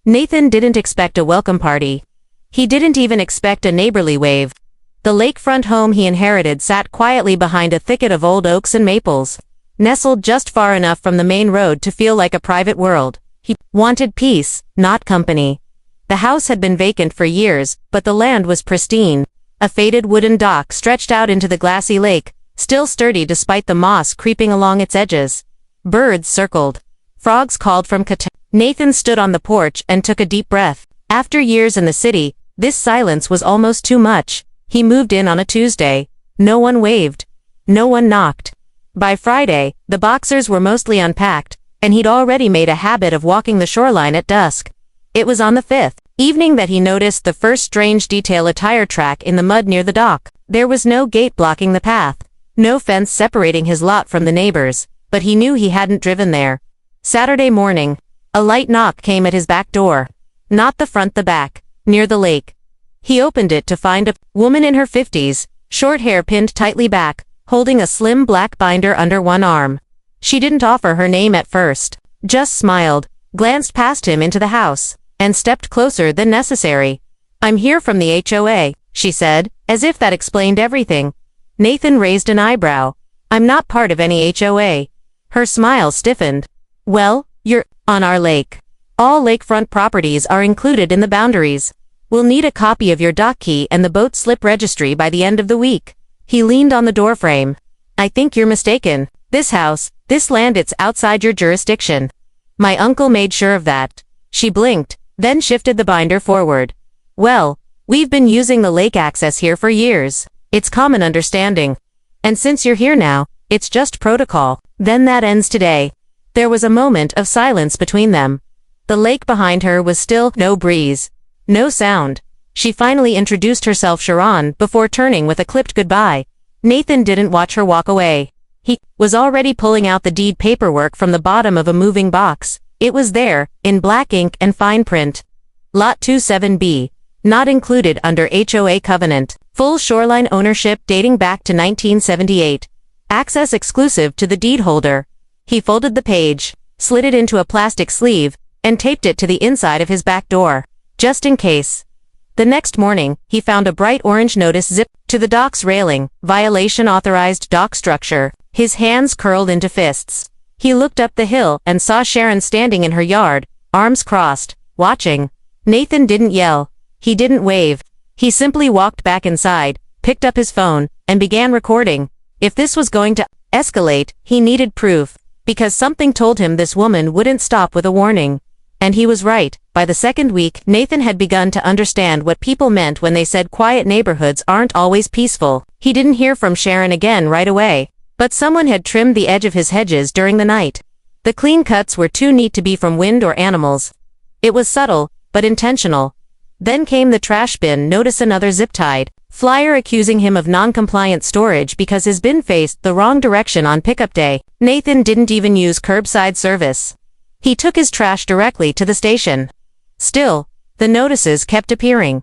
Nathan didn't expect a welcome party. He didn't even expect a neighborly wave. The lakefront home he inherited sat quietly behind a thicket of old oaks and maples, nestled just far enough from the main road to feel like a private world. He wanted peace, not company. The house had been vacant for years, but the land was pristine. A faded wooden dock stretched out into the glassy lake, still sturdy despite the moss creeping along its edges. Birds circled. Frogs called from Nathan stood on the porch and took a deep breath. After years in the city, this silence was almost too much. He moved in on a Tuesday. No one waved. No one knocked. By Friday, the boxers were mostly unpacked, and he'd already made a habit of walking the shoreline at dusk. It was on the 5th evening that he noticed the first strange detail: a tire track in the mud near the dock. There was no gate blocking the path, no fence separating his lot from the neighbors, but he knew he hadn't driven there. Saturday morning, a light knock came at his back door. Not the front, the back, near the lake. He opened it to find a woman in her 50s, short hair pinned tightly back, holding a slim black binder under one arm. She didn't offer her name at first, just smiled, glanced past him into the house, and stepped closer than necessary. "I'm here from the HOA, she said, as if that explained everything. Nathan raised an eyebrow. "I'm not part of any HOA. Her smile stiffened. "Well, you're on our lake. All lakefront properties are included in the boundaries. We'll need a copy of your dock key and the boat slip registry by the end of the week." He leaned on the doorframe. "I think you're mistaken. This house, this land, it's outside your jurisdiction. My uncle made sure of that." She blinked, then shifted the binder forward. "Well, we've been using the lake access here for years. It's common understanding. And since you're here now, it's just protocol. Then that ends today." There was a moment of silence between them. The lake behind her was still, no breeze, no sound. She finally introduced herself, Sharon, before turning with a clipped goodbye. Nathan didn't watch her walk away. He was already pulling out the deed paperwork from the bottom of a moving box. It was there, in black ink and fine print. Lot 27B, not included under HOA covenant. Full shoreline ownership dating back to 1978. Access exclusive to the deed holder. He folded the page, slid it into a plastic sleeve, and taped it to the inside of his back door, just in case. The next morning, he found a bright orange notice zipped to the dock's railing: "Violation authorized dock structure." His hands curled into fists. He looked up the hill and saw Sharon standing in her yard, arms crossed, watching. Nathan didn't yell. He didn't wave. He simply walked back inside, picked up his phone, and began recording. If this was going to escalate, he needed proof, because something told him this woman wouldn't stop with a warning. And he was right. By the second week, Nathan had begun to understand what people meant when they said quiet neighborhoods aren't always peaceful. He didn't hear from Sharon again right away, but someone had trimmed the edge of his hedges during the night. The clean cuts were too neat to be from wind or animals. It was subtle, but intentional. Then came the trash bin notice: another zip-tied flyer accusing him of non-compliant storage because his bin faced the wrong direction on pickup day. Nathan didn't even use curbside service. He took his trash directly to the station. Still, the notices kept appearing.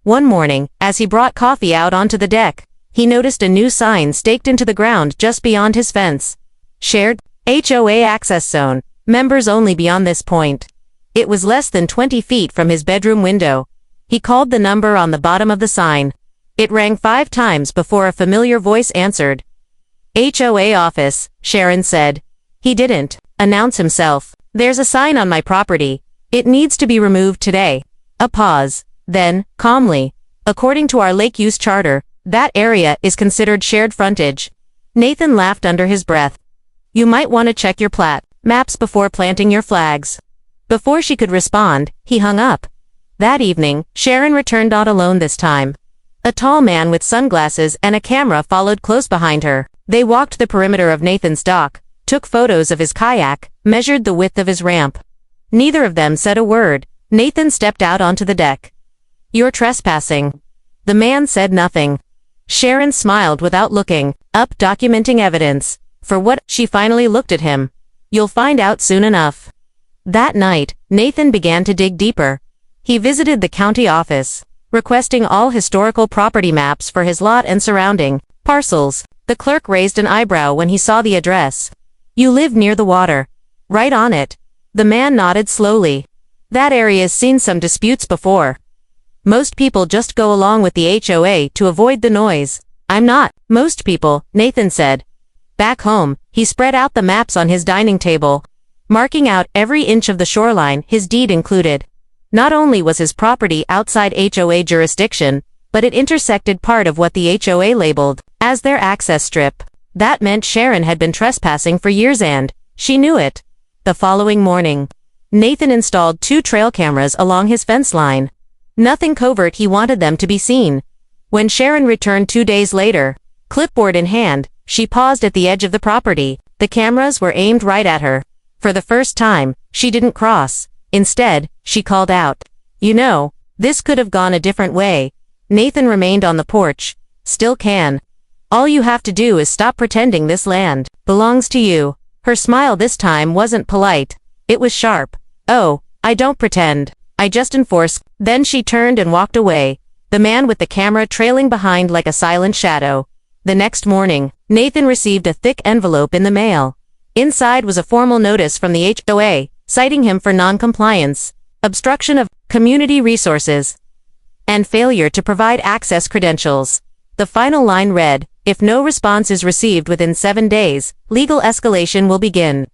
One morning, as he brought coffee out onto the deck, he noticed a new sign staked into the ground just beyond his fence. Shared HOA access zone, members only beyond this point. It was less than 20 feet from his bedroom window. He called the number on the bottom of the sign. It rang 5 times before a familiar voice answered. "HOA office," Sharon said. He didn't announce himself. "There's a sign on my property. It needs to be removed today." A pause. Then, calmly, "According to our lake use charter, that area is considered shared frontage." Nathan laughed under his breath. "You might want to check your maps before planting your flags." Before she could respond, he hung up. That evening, Sharon returned, not alone this time. A tall man with sunglasses and a camera followed close behind her. They walked the perimeter of Nathan's dock, took photos of his kayak, measured the width of his ramp. Neither of them said a word. Nathan stepped out onto the deck. "You're trespassing." The man said nothing. Sharon smiled without looking up, documenting evidence. "For what?" She finally looked at him. "You'll find out soon enough." That night, Nathan began to dig deeper. He visited the county office, requesting all historical property maps for his lot and surrounding parcels. The clerk raised an eyebrow when he saw the address. "You live near the water." "Right on it." The man nodded slowly. That area's seen some disputes before. Most people just go along with the HOA to avoid the noise. I'm not most people, Nathan said. Back home, he spread out the maps on his dining table, marking out every inch of the shoreline his deed included. Not only was his property outside HOA jurisdiction, but it intersected part of what the HOA labeled as their access strip. That meant Sharon had been trespassing for years and she knew it. The following morning, Nathan installed 2 trail cameras along his fence line. Nothing covert, he wanted them to be seen. When Sharon returned 2 days later, clipboard in hand, she paused at the edge of the property. The cameras were aimed right at her. For the first time, she didn't cross. Instead, she called out, "You know, this could have gone a different way." Nathan remained on the porch. "Still can. All you have to do is stop pretending this land belongs to you." Her smile this time wasn't polite. It was sharp. "Oh, I don't pretend. I just enforce." Then she turned and walked away, the man with the camera trailing behind like a silent shadow. The next morning, Nathan received a thick envelope in the mail. Inside was a formal notice from the HOA, citing him for non-compliance, obstruction of community resources, and failure to provide access credentials. The final line read, "If no response is received within 7 days, legal escalation will begin."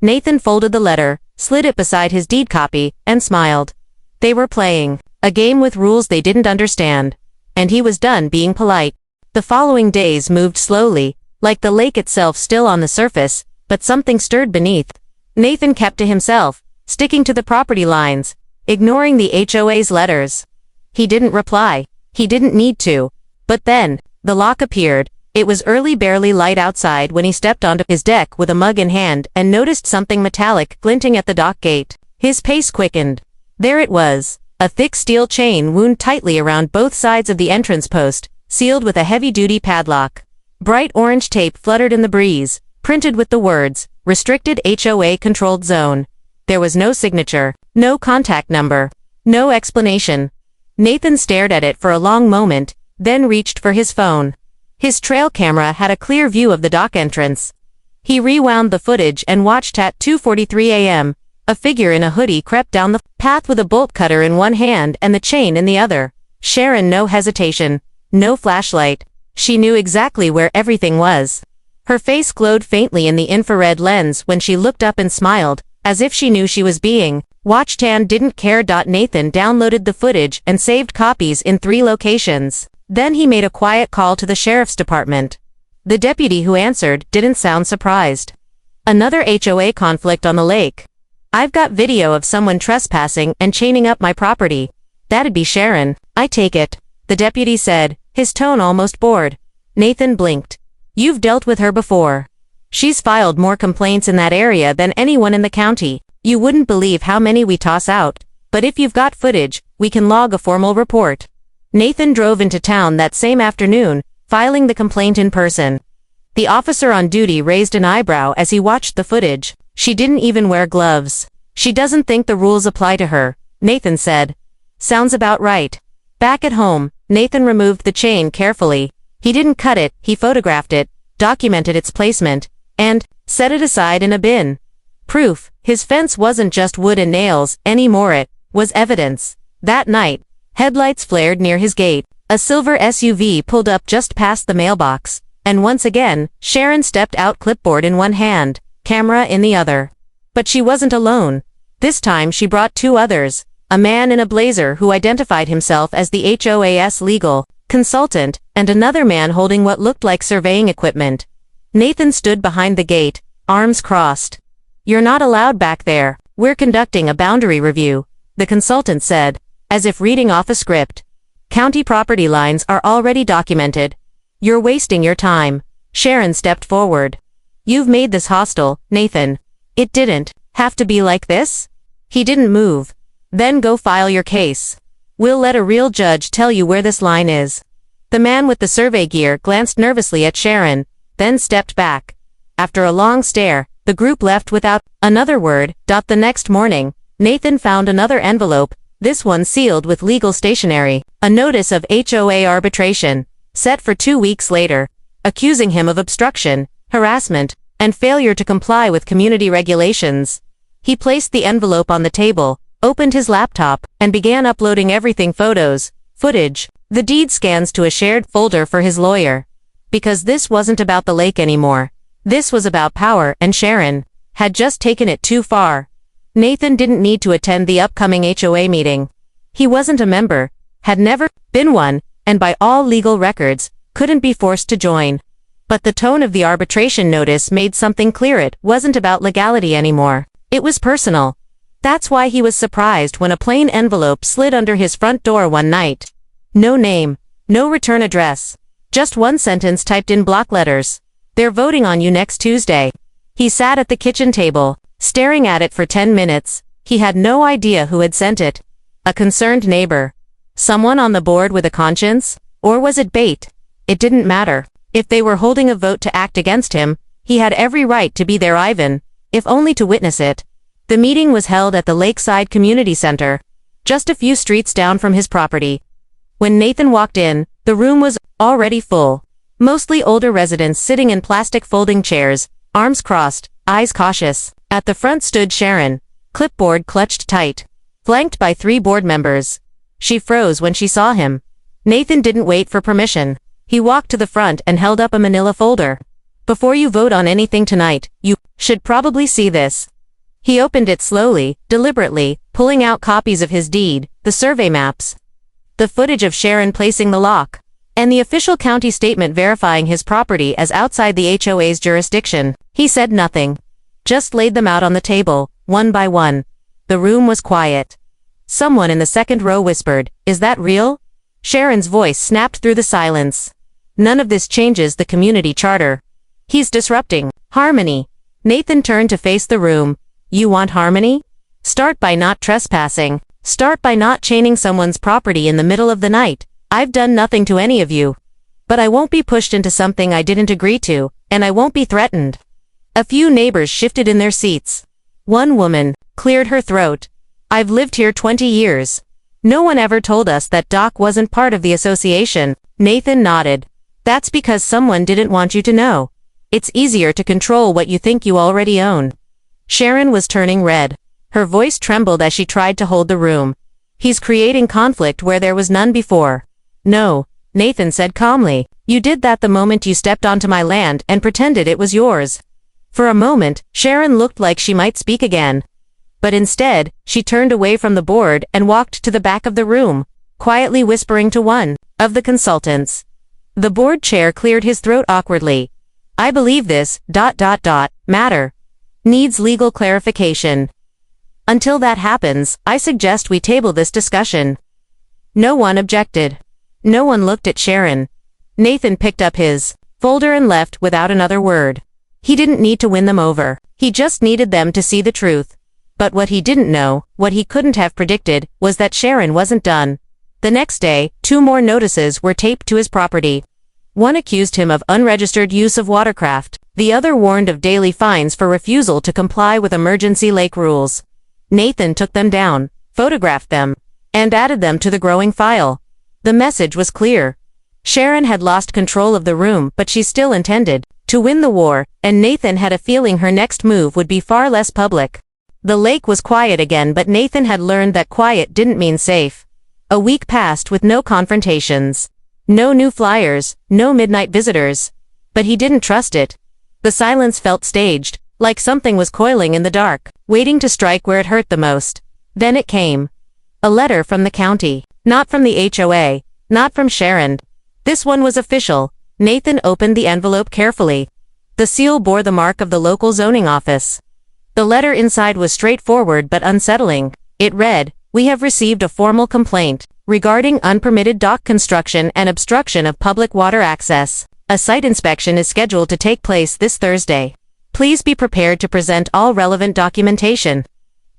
Nathan folded the letter, slid it beside his deed copy, and smiled. They were playing a game with rules they didn't understand, and he was done being polite. The following days moved slowly, like the lake itself still on the surface, but something stirred beneath. Nathan kept to himself, sticking to the property lines, ignoring the HOA's letters. He didn't reply. He didn't need to. But then, the lock appeared. It was early, barely light outside when he stepped onto his deck with a mug in hand and noticed something metallic glinting at the dock gate. His pace quickened. There it was, a thick steel chain wound tightly around both sides of the entrance post, sealed with a heavy-duty padlock. Bright orange tape fluttered in the breeze, printed with the words, "Restricted HOA Controlled Zone." There was no signature, no contact number, no explanation. Nathan stared at it for a long moment, then reached for his phone. His trail camera had a clear view of the dock entrance. He rewound the footage and watched at 2:43 a.m. A figure in a hoodie crept down the path with a bolt cutter in one hand and the chain in the other. Sharon, no hesitation, no flashlight. She knew exactly where everything was. Her face glowed faintly in the infrared lens when she looked up and smiled, as if she knew she was being watched and didn't care. Nathan downloaded the footage and saved copies in 3 locations. Then he made a quiet call to the sheriff's department. The deputy who answered didn't sound surprised. "Another HOA conflict on the lake. I've got video of someone trespassing and chaining up my property. That'd be Sharon, I take it," the deputy said, his tone almost bored. Nathan blinked. "You've dealt with her before. She's filed more complaints in that area than anyone in the county. You wouldn't believe how many we toss out, but if you've got footage, we can log a formal report." Nathan drove into town that same afternoon, filing the complaint in person. The officer on duty raised an eyebrow as he watched the footage. "She didn't even wear gloves. She doesn't think the rules apply to her," Nathan said. "Sounds about right." Back at home, Nathan removed the chain carefully. He didn't cut it, he photographed it, documented its placement, and set it aside in a bin. Proof, his fence wasn't just wood and nails anymore, it was evidence. That night, headlights flared near his gate. A silver SUV pulled up just past the mailbox, and once again, Sharon stepped out, clipboard in one hand, camera in the other. But she wasn't alone. This time she brought 2 others, a man in a blazer who identified himself as the HOA's legal consultant, and another man holding what looked like surveying equipment. Nathan stood behind the gate, arms crossed. "You're not allowed back there. We're conducting a boundary review," the consultant said, as if reading off a script. "County property lines are already documented. You're wasting your time." Sharon stepped forward. "You've made this hostile, Nathan. It didn't have to be like this." He didn't move. "Then go file your case. We'll let a real judge tell you where this line is." The man with the survey gear glanced nervously at Sharon, then stepped back. After a long stare, the group left without another word. The next morning, Nathan found another envelope, this one sealed with legal stationery, a notice of HOA arbitration, set for 2 weeks later, accusing him of obstruction, harassment, and failure to comply with community regulations. He placed the envelope on the table, opened his laptop, and began uploading everything: photos, footage, the deed scans to a shared folder for his lawyer. Because this wasn't about the lake anymore. This was about power, and Sharon had just taken it too far. Nathan didn't need to attend the upcoming HOA meeting. He wasn't a member, had never been one, and by all legal records, couldn't be forced to join. But the tone of the arbitration notice made something clear: it wasn't about legality anymore. It was personal. That's why he was surprised when a plain envelope slid under his front door one night. No name, no return address. Just one sentence typed in block letters. "They're voting on you next Tuesday." He sat at the kitchen table, staring at it for 10 minutes. He had no idea who had sent it. A concerned neighbor? Someone on the board with a conscience? Or was it bait? It didn't matter. If they were holding a vote to act against him, he had every right to be there, even if only to witness it. The meeting was held at the Lakeside Community Center, just a few streets down from his property. When Nathan walked in, the room was already full. Mostly older residents sitting in plastic folding chairs, arms crossed, eyes cautious. At the front stood Sharon, clipboard clutched tight, flanked by 3 board members. She froze when she saw him. Nathan didn't wait for permission. He walked to the front and held up a manila folder. "Before you vote on anything tonight, you should probably see this." He opened it slowly, deliberately, pulling out copies of his deed, the survey maps, the footage of Sharon placing the lock, and the official county statement verifying his property as outside the HOA's jurisdiction. He said nothing. Just laid them out on the table, one by one. The room was quiet. Someone in the second row whispered, "Is that real?" Sharon's voice snapped through the silence. "None of this changes the community charter. He's disrupting harmony." Nathan turned to face the room. "You want harmony? Start by not trespassing. Start by not chaining someone's property in the middle of the night. I've done nothing to any of you. But I won't be pushed into something I didn't agree to, and I won't be threatened." A few neighbors shifted in their seats. One woman cleared her throat. "I've lived here 20 years. No one ever told us that Doc wasn't part of the association." Nathan nodded. "That's because someone didn't want you to know. It's easier to control what you think you already own." Sharon was turning red. Her voice trembled as she tried to hold the room. "He's creating conflict where there was none before." "No," Nathan said calmly. "You did that the moment you stepped onto my land and pretended it was yours." For a moment, Sharon looked like she might speak again. But instead, she turned away from the board and walked to the back of the room, quietly whispering to one of the consultants. The board chair cleared his throat awkwardly. "I believe this, matter needs legal clarification. Until that happens, I suggest we table this discussion." No one objected. No one looked at Sharon. Nathan picked up his folder and left without another word. He didn't need to win them over. He just needed them to see the truth. But what he didn't know, what he couldn't have predicted, was that Sharon wasn't done. The next day, 2 more notices were taped to his property. One accused him of unregistered use of watercraft. The other warned of daily fines for refusal to comply with emergency lake rules. Nathan took them down, photographed them, and added them to the growing file. The message was clear. Sharon had lost control of the room, but she still intended to win the war, and Nathan had a feeling her next move would be far less public. The lake was quiet again, but Nathan had learned that quiet didn't mean safe. A week passed with no confrontations. No new flyers, no midnight visitors. But he didn't trust it. The silence felt staged, like something was coiling in the dark, waiting to strike where it hurt the most. Then it came. A letter from the county. Not from the HOA. Not from Sharon. This one was official. Nathan opened the envelope carefully. The seal bore the mark of the local zoning office. The letter inside was straightforward but unsettling. It read, "We have received a formal complaint regarding unpermitted dock construction and obstruction of public water access. A site inspection is scheduled to take place this Thursday. Please be prepared to present all relevant documentation."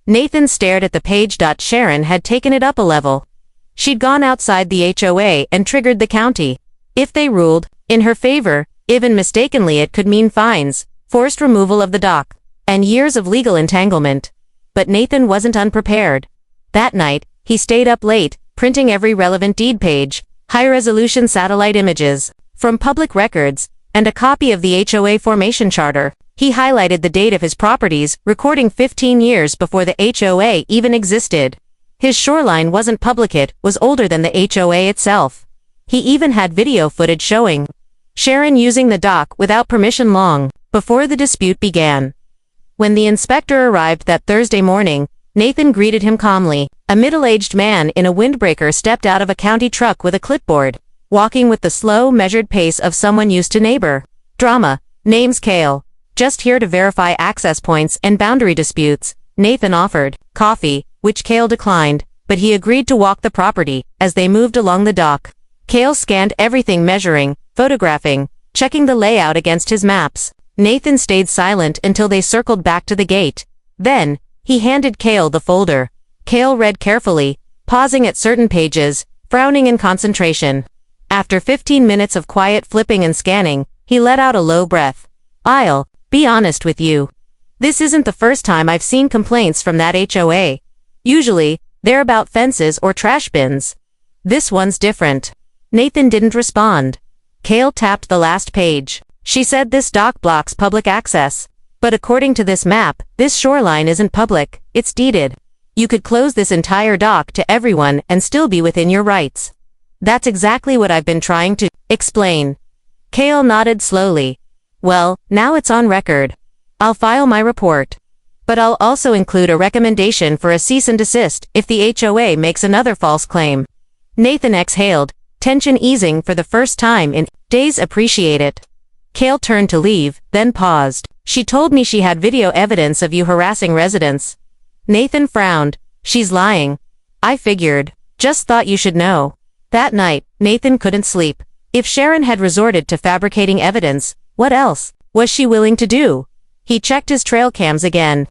Nathan stared at the page. Sharon had taken it up a level. She'd gone outside the HOA and triggered the county. If they ruled in her favor, even mistakenly, it could mean fines, forced removal of the dock, and years of legal entanglement. But Nathan wasn't unprepared. That night, he stayed up late, printing every relevant deed page, high-resolution satellite images from public records, and a copy of the HOA formation charter. He highlighted the date of his properties, recording 15 years before the HOA even existed. His shoreline wasn't public, it was older than the HOA itself. He even had video footage showing Sharon using the dock without permission long before the dispute began. When the inspector arrived that Thursday morning, Nathan greeted him calmly. A middle-aged man in a windbreaker stepped out of a county truck with a clipboard, walking with the slow, measured pace of someone used to neighbor drama. Name's Cale. Just here to verify access points and boundary disputes. Nathan offered coffee, which Cale declined, but he agreed to walk the property. As they moved along the dock, Cale scanned everything, measuring, photographing, checking the layout against his maps. Nathan stayed silent until they circled back to the gate. Then, he handed Cale the folder. Cale read carefully, pausing at certain pages, frowning in concentration. After 15 minutes of quiet flipping and scanning, he let out a low breath. I'll be honest with you. This isn't the first time I've seen complaints from that HOA. Usually, they're about fences or trash bins. This one's different. Nathan didn't respond. Cale tapped the last page. She said this dock blocks public access. But according to this map, this shoreline isn't public, it's deeded. You could close this entire dock to everyone and still be within your rights. That's exactly what I've been trying to explain. Cale nodded slowly. Well, now it's on record. I'll file my report. But I'll also include a recommendation for a cease and desist if the HOA makes another false claim. Nathan exhaled, tension easing for the first time in days. Appreciate it. Cale turned to leave, then paused. She told me she had video evidence of you harassing residents. Nathan frowned. She's lying. I figured. Just thought you should know. That night, Nathan couldn't sleep. If Sharon had resorted to fabricating evidence, what else was she willing to do? He checked his trail cams again.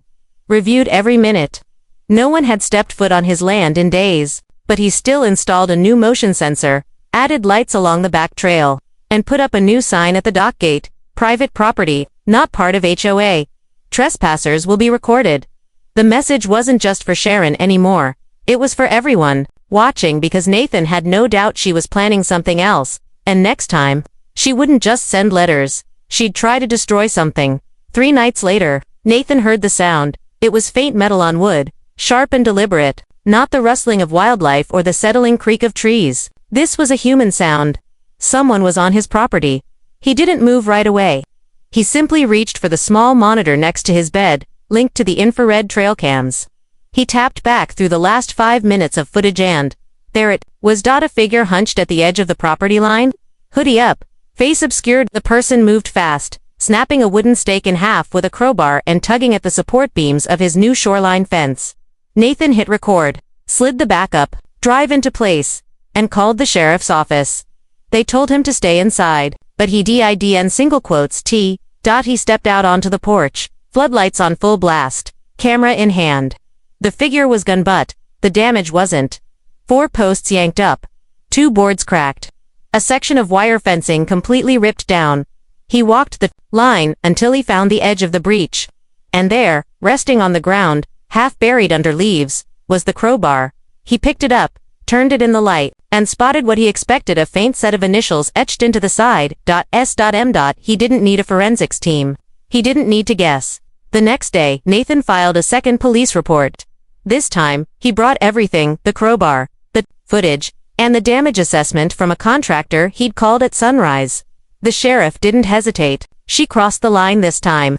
Reviewed every minute. No one had stepped foot on his land in days, but he still installed a new motion sensor, added lights along the back trail, and put up a new sign at the dock gate. Private property, not part of HOA. Trespassers will be recorded. The message wasn't just for Sharon anymore. It was for everyone, watching, because Nathan had no doubt she was planning something else, and next time, she wouldn't just send letters. She'd try to destroy something. 3 nights later, Nathan heard the sound. It was faint metal on wood, sharp and deliberate, not the rustling of wildlife or the settling creak of trees. This was a human sound. Someone was on his property. He didn't move right away. He simply reached for the small monitor next to his bed, linked to the infrared trail cams. He tapped back through the last 5 minutes of footage and there it was. A figure hunched at the edge of the property line, hoodie up, face obscured. The person moved fast, snapping a wooden stake in half with a crowbar and tugging at the support beams of his new shoreline fence. Nathan hit record, slid the backup drive into place, and called the sheriff's office. They told him to stay inside, but he did and single quotes T. He stepped out onto the porch, floodlights on full blast, camera in hand. The figure was gone, but the damage wasn't. 4 posts yanked up, 2 boards cracked, a section of wire fencing completely ripped down. He walked the line until he found the edge of the breach. And there, resting on the ground, half buried under leaves, was the crowbar. He picked it up, turned it in the light, and spotted what he expected: a faint set of initials etched into the side, S.M. He didn't need a forensics team. He didn't need to guess. The next day, Nathan filed a second police report. This time, he brought everything: the crowbar, the footage, and the damage assessment from a contractor he'd called at sunrise. The sheriff didn't hesitate. She crossed the line this time.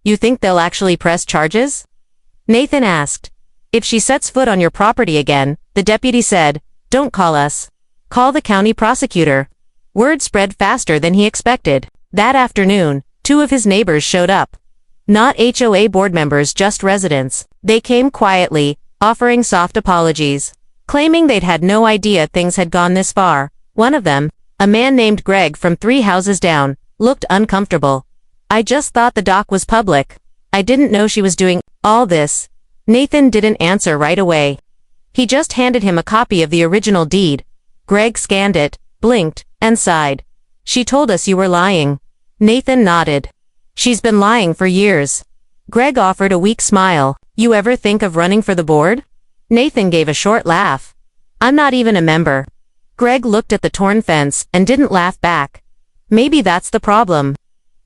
You think they'll actually press charges? Nathan asked. If she sets foot on your property again, the deputy said, don't call us. Call the county prosecutor. Word spread faster than he expected. That afternoon, 2 of his neighbors showed up. Not HOA board members, just residents. They came quietly, offering soft apologies, claiming they'd had no idea things had gone this far. One of them, a man named Greg from 3 houses down, looked uncomfortable. I just thought the dock was public. I didn't know she was doing all this. Nathan didn't answer right away. He just handed him a copy of the original deed. Greg scanned it, blinked, and sighed. She told us you were lying. Nathan nodded. She's been lying for years. Greg offered a weak smile. You ever think of running for the board? Nathan gave a short laugh. I'm not even a member. Greg looked at the torn fence and didn't laugh back. Maybe that's the problem.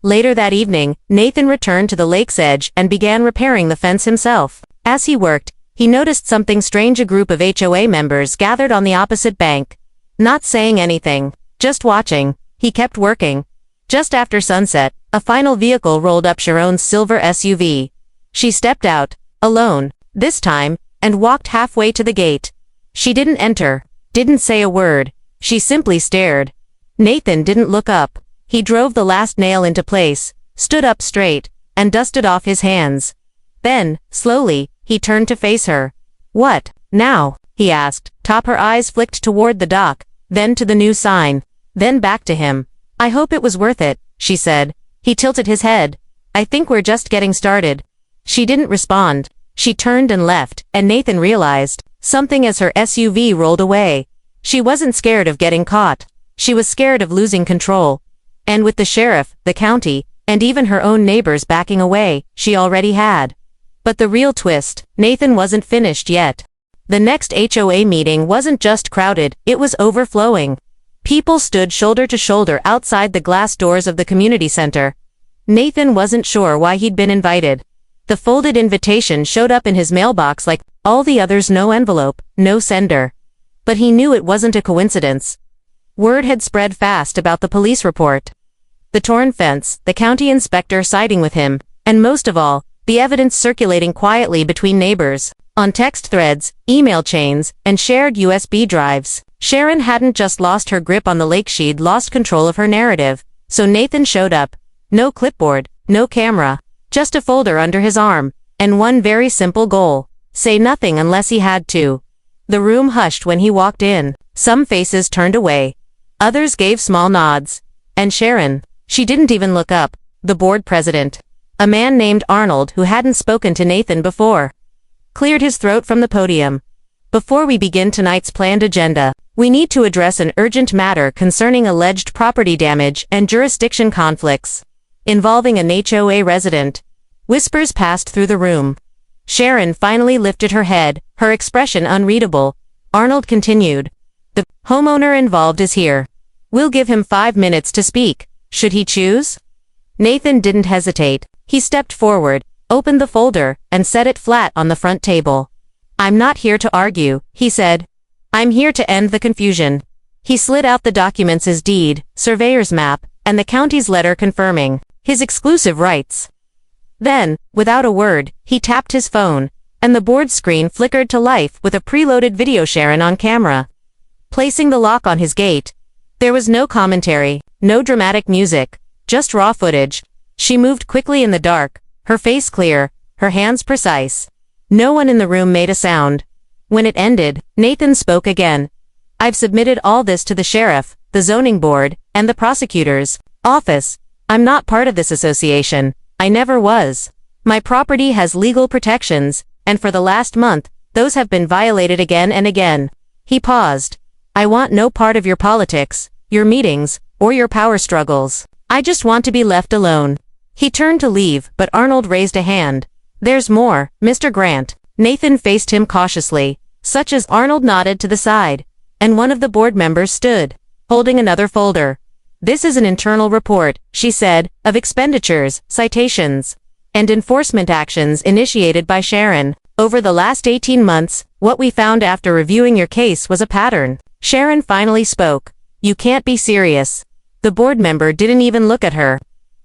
Later that evening, Nathan returned to the lake's edge and began repairing the fence himself. As he worked, he noticed something strange. A group of HOA members gathered on the opposite bank. Not saying anything, just watching, he kept working. Just after sunset, a final vehicle rolled up. Sharon's silver SUV. She stepped out, alone, this time, and walked halfway to the gate. She didn't enter, didn't say a word, she simply stared. Nathan didn't look up. He drove the last nail into place, stood up straight, and dusted off his hands. Then, slowly, he turned to face her. "What, now?" he asked. Her eyes flicked toward the dock, then to the new sign, then back to him. "I hope it was worth it," she said. He tilted his head. "I think we're just getting started." She didn't respond. She turned and left, and Nathan realized something as her SUV rolled away. She wasn't scared of getting caught. She was scared of losing control. And with the sheriff, the county, and even her own neighbors backing away, she already had. But the real twist, Nathan wasn't finished yet. The next HOA meeting wasn't just crowded, it was overflowing. People stood shoulder to shoulder outside the glass doors of the community center. Nathan wasn't sure why he'd been invited. The folded invitation showed up in his mailbox like all the others. No envelope, no sender. But he knew it wasn't a coincidence. Word had spread fast about the police report. The torn fence, the county inspector siding with him, and most of all, the evidence circulating quietly between neighbors, on text threads, email chains, and shared USB drives. Sharon hadn't just lost her grip on the lake, she'd lost control of her narrative. So Nathan showed up. No clipboard, no camera, just a folder under his arm, and one very simple goal: say nothing unless he had to. The room hushed when he walked in. Some faces turned away. Others gave small nods. And Sharon, she didn't even look up, the board president, a man named Arnold who hadn't spoken to Nathan before, cleared his throat from the podium. "Before we begin tonight's planned agenda, we need to address an urgent matter concerning alleged property damage and jurisdiction conflicts involving an HOA resident." Whispers passed through the room. Sharon finally lifted her head, her expression unreadable. Arnold continued. "The homeowner involved is here. We'll give him 5 minutes to speak, should he choose." Nathan didn't hesitate. He stepped forward, opened the folder, and set it flat on the front table. "I'm not here to argue," he said. "I'm here to end the confusion." He slid out the documents: his deed, surveyor's map, and the county's letter confirming his exclusive rights. Then, without a word, he tapped his phone, and the board screen flickered to life with a preloaded video. Sharon on camera, placing the lock on his gate. There was no commentary, no dramatic music, just raw footage. She moved quickly in the dark, her face clear, her hands precise. No one in the room made a sound. When it ended, Nathan spoke again. "I've submitted all this to the sheriff, the zoning board, and the prosecutor's office. I'm not part of this association. I never was. My property has legal protections, and for the last month, those have been violated again and again." He paused. "I want no part of your politics, your meetings, or your power struggles. I just want to be left alone." He turned to leave, but Arnold raised a hand. "There's more, Mr. Grant." Nathan faced him cautiously, such as Arnold nodded to the side, and one of the board members stood, holding another folder. "This is an internal report," she said, "of expenditures, citations, and enforcement actions initiated by Sharon over the last 18 months. What we found after reviewing your case was a pattern." Sharon finally spoke. "You can't be serious." The board member didn't even look at her.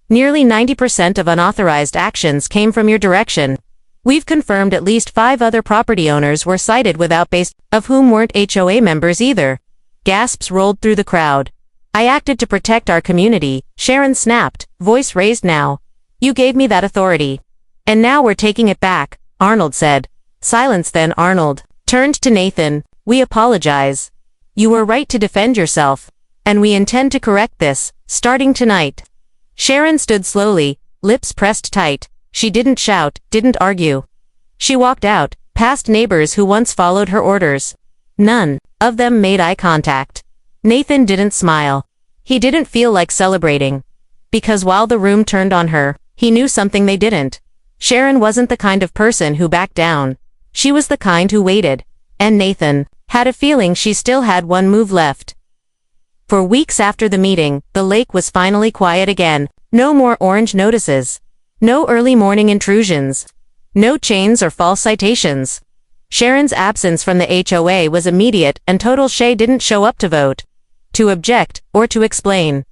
"Nearly 90% of unauthorized actions came from your direction. We've confirmed at least 5 other property owners were cited without base, of whom weren't HOA members either." Gasps rolled through the crowd. "I acted to protect our community," Sharon snapped, voice raised now. "You gave me that authority. And now we're taking it back," Arnold said. Silence. Then Arnold turned to Nathan. "We apologize. You were right to defend yourself. And we intend to correct this, starting tonight." Sharon stood slowly, lips pressed tight. She didn't shout, didn't argue. She walked out, past neighbors who once followed her orders. None of them made eye contact. Nathan didn't smile. He didn't feel like celebrating. Because while the room turned on her, he knew something they didn't. Sharon wasn't the kind of person who backed down. She was the kind who waited. And Nathan had a feeling she still had one move left. For weeks after the meeting, the lake was finally quiet again. No more orange notices. No early morning intrusions. No chains or false citations. Sharon's absence from the HOA was immediate and total. Shay didn't show up to vote, to object, or to explain.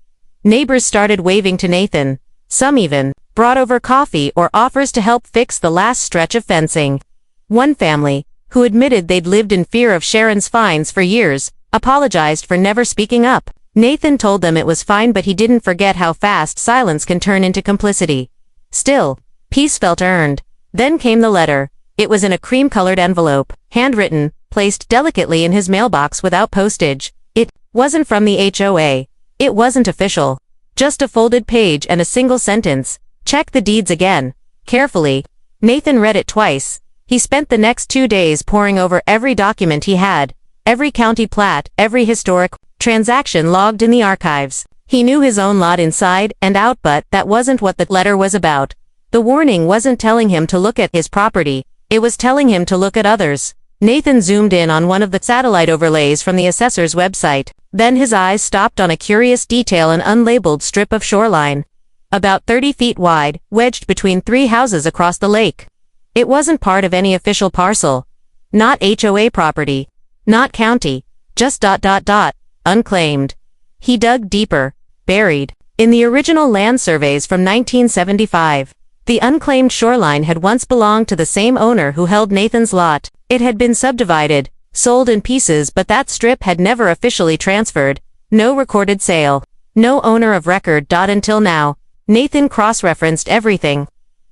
Neighbors started waving to Nathan. Some even brought over coffee or offers to help fix the last stretch of fencing. One family, who admitted they'd lived in fear of Sharon's fines for years, apologized for never speaking up. Nathan told them it was fine, but he didn't forget how fast silence can turn into complicity. Still, peace felt earned. Then came the letter. It was in a cream-colored envelope, handwritten, placed delicately in his mailbox without postage. It wasn't from the HOA. It wasn't official. Just a folded page and a single sentence. Check the deeds again. Carefully. Nathan read it twice. He spent the next 2 days poring over every document he had, every county plat, every historic transaction logged in the archives. He knew his own lot inside and out, but that wasn't what the letter was about. The warning wasn't telling him to look at his property. It was telling him to look at others. Nathan zoomed in on one of the satellite overlays from the assessor's website. Then his eyes stopped on a curious detail: an unlabeled strip of shoreline, about 30 feet wide, wedged between 3 houses across the lake. It wasn't part of any official parcel. Not HOA property. Not county. Just ... unclaimed. He dug deeper. Buried. In the original land surveys from 1975. The unclaimed shoreline had once belonged to the same owner who held Nathan's lot. It had been subdivided, sold in pieces, but that strip had never officially transferred. No recorded sale. No owner of record. Until now. Nathan cross-referenced everything.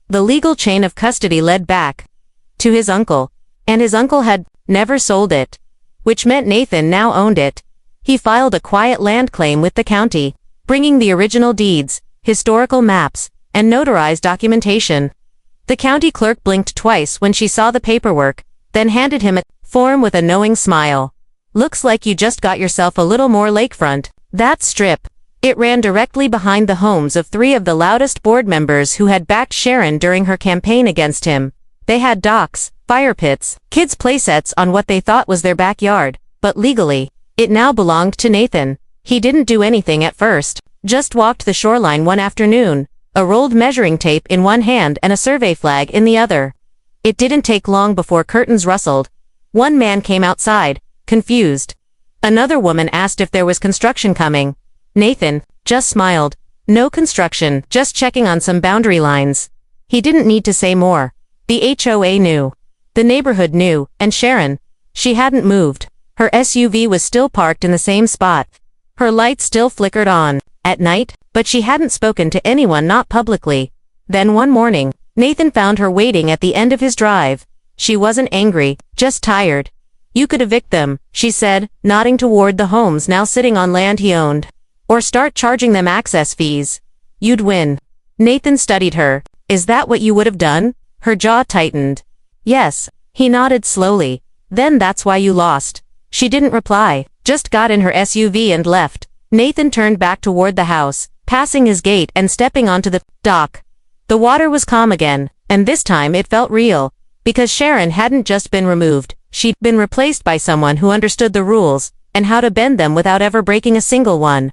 The legal chain of custody led back to his uncle, and his uncle had never sold it, which meant Nathan now owned it. He filed a quiet land claim with the county, bringing the original deeds, historical maps, and notarized documentation. The county clerk blinked twice when she saw the paperwork, then handed him a form with a knowing smile. Looks like you just got yourself a little more lakefront. That strip. It ran directly behind the homes of 3 of the loudest board members who had backed Sharon during her campaign against him. They had docks, fire pits, kids' playsets on what they thought was their backyard, but legally, it now belonged to Nathan. He didn't do anything at first, just walked the shoreline one afternoon, a rolled measuring tape in one hand and a survey flag in the other. It didn't take long before curtains rustled. One man came outside, confused. Another woman asked if there was construction coming. Nathan just smiled. No construction, just checking on some boundary lines. He didn't need to say more. The HOA knew. The neighborhood knew, and Sharon. She hadn't moved. Her SUV was still parked in the same spot. Her lights still flickered on, at night, but she hadn't spoken to anyone, not publicly. Then one morning, Nathan found her waiting at the end of his drive. She wasn't angry, just tired. You could evict them, she said, nodding toward the homes now sitting on land he owned. Or start charging them access fees. You'd win. Nathan studied her. Is that what you would have done? Her jaw tightened. Yes. He nodded slowly. Then that's why you lost. She didn't reply, just got in her SUV and left. Nathan turned back toward the house, passing his gate and stepping onto the dock. The water was calm again, and this time it felt real. Because Sharon hadn't just been removed, she'd been replaced by someone who understood the rules, and how to bend them without ever breaking a single one.